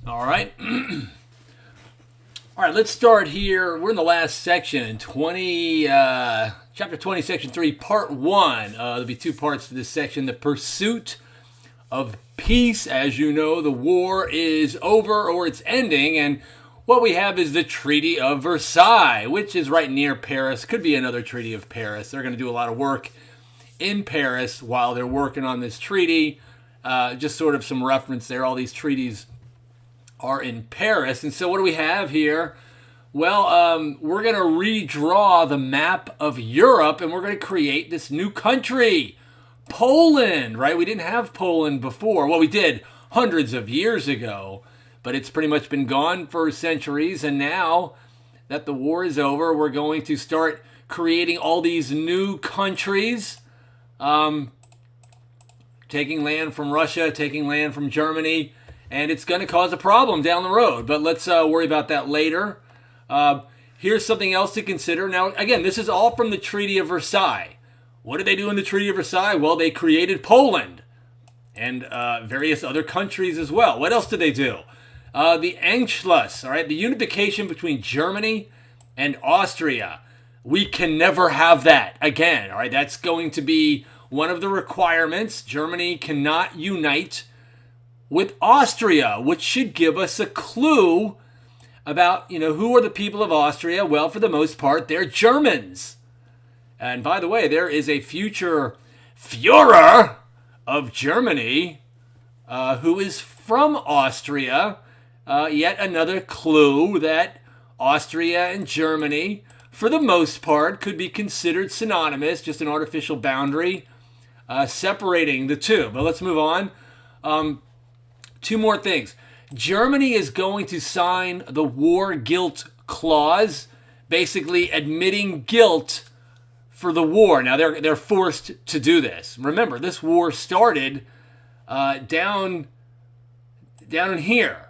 All right. All right, let's start here. We're in the last section, chapter 20, section 3, part 1. There'll be two parts to this section. The pursuit of peace. As you know, the war is over or it's ending, and what we have is the Treaty of Versailles, which is right near Paris. Could be another Treaty of Paris. They're going to do a lot of work in Paris while they're working on this treaty. Just sort of some reference there. All these treaties are in Paris. And so what do we have here? Well, we're going to redraw the map of Europe, and we're going to create this new country, Poland, right? We didn't have Poland before. Well, we did hundreds of years ago, but it's pretty much been gone for centuries. And now that the war is over, we're going to start creating all these new countries, taking land from Russia, taking land from Germany, and it's going to cause a problem down the road. But let's worry about that later. Here's something else to consider. Now, again, this is all from the Treaty of Versailles. What did they do in the Treaty of Versailles? Well, they created Poland and various other countries as well. What else did they do? The Anschluss, all right, the unification between Germany and Austria. We can never have that again, all right? That's going to be one of the requirements. Germany cannot unite with Austria, which should give us a clue about, who are the people of Austria? Well, for the most part, they're Germans. And by the way, there is a future Führer of Germany who is from Austria. Yet another clue that Austria and Germany, for the most part, could be considered synonymous, just an artificial boundary separating the two. But let's move on. Two more things. Germany is going to sign the war guilt clause, basically admitting guilt for the war. Now, they're forced to do this. Remember, this war started down in here,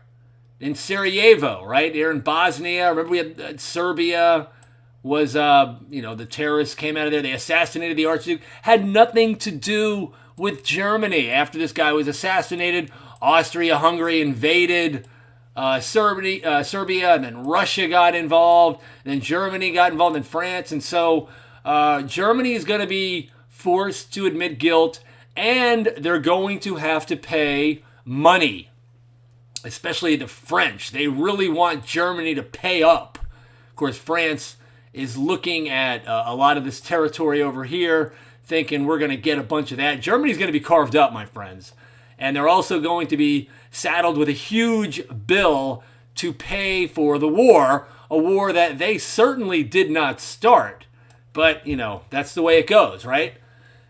in Sarajevo, right? There in Bosnia. Remember, we had Serbia was, the terrorists came out of there. They assassinated the Archduke. Had nothing to do with Germany. After this guy was assassinated, Austria-Hungary invaded Serbia, and then Russia got involved, and then Germany got involved in France, and so Germany is going to be forced to admit guilt, and they're going to have to pay money, especially the French. They really want Germany to pay up. Of course, France is looking at a lot of this territory over here, thinking we're going to get a bunch of that. Germany's going to be carved up, my friends. And they're also going to be saddled with a huge bill to pay for the war, a war that they certainly did not start. But, that's the way it goes, right?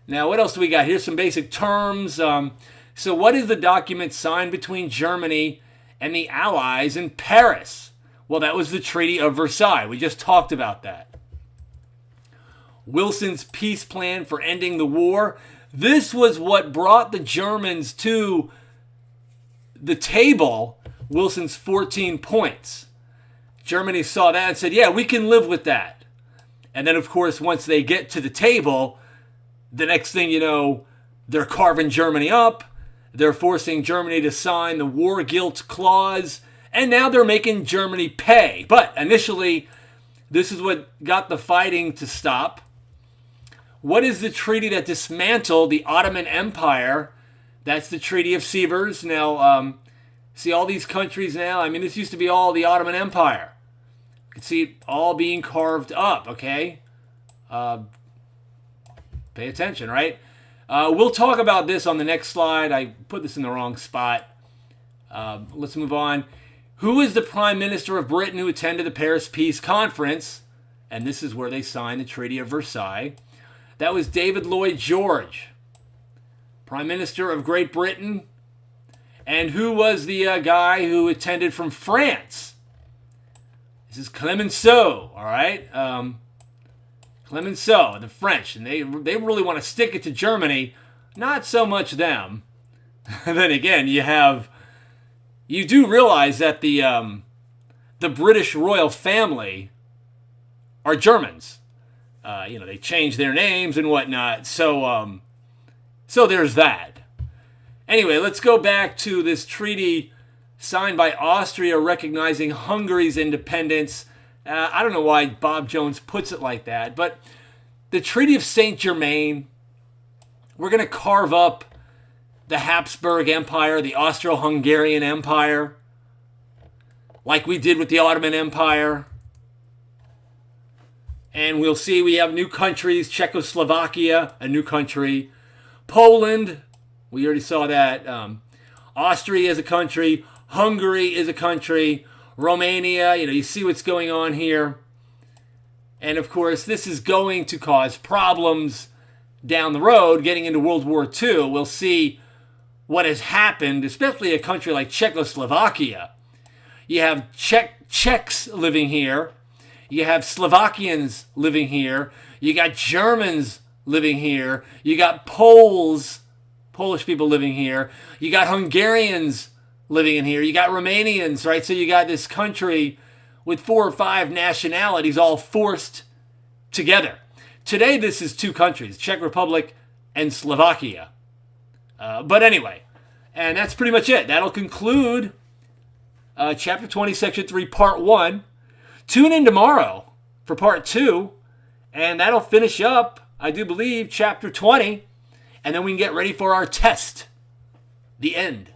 Now, what else do we got? Here's some basic terms. So what is the document signed between Germany and the Allies in Paris? Well, that was the Treaty of Versailles. We just talked about that. Wilson's peace plan for ending the war. This was what brought the Germans to the table, Wilson's 14 points. Germany saw that and said, yeah, we can live with that. And then, of course, once they get to the table, the next thing you know, they're carving Germany up. They're forcing Germany to sign the war guilt clause. And now they're making Germany pay. But initially, this is what got the fighting to stop. What is the treaty that dismantled the Ottoman Empire? That's the Treaty of Sevres. Now, see all these countries now? I mean, this used to be all the Ottoman Empire. You can see it all being carved up, okay? Pay attention, right? We'll talk about this on the next slide. I put this in the wrong spot. Let's move on. Who is the Prime Minister of Britain who attended the Paris Peace Conference? And this is where they signed the Treaty of Versailles. That was David Lloyd George, Prime Minister of Great Britain. And who was the guy who attended from France? This is Clemenceau, all right? Clemenceau, the French. And they really want to stick it to Germany. Not so much them. Then again, you do realize that the British royal family are Germans. They changed their names and whatnot. So there's that. Anyway, let's go back to this treaty signed by Austria recognizing Hungary's independence. I don't know why Bob Jones puts it like that, but the Treaty of Saint Germain, we're going to carve up the Habsburg Empire, the Austro-Hungarian Empire, like we did with the Ottoman Empire. And we'll see we have new countries, Czechoslovakia, a new country, Poland, we already saw that, Austria is a country, Hungary is a country, Romania, you see what's going on here. And of course, this is going to cause problems down the road, getting into World War II. We'll see what has happened, especially a country like Czechoslovakia. You have Czechs living here. You have Slovakians living here. You got Germans living here. You got Polish people living here. You got Hungarians living in here. You got Romanians, right? So you got this country with 4 or 5 nationalities all forced together. Today, this is 2 countries, Czech Republic and Slovakia. But anyway, and that's pretty much it. That'll conclude Chapter 20, Section 3, Part 1. Tune in tomorrow for Part 2, and that'll finish up, I do believe, Chapter 20, and then we can get ready for our test. The end.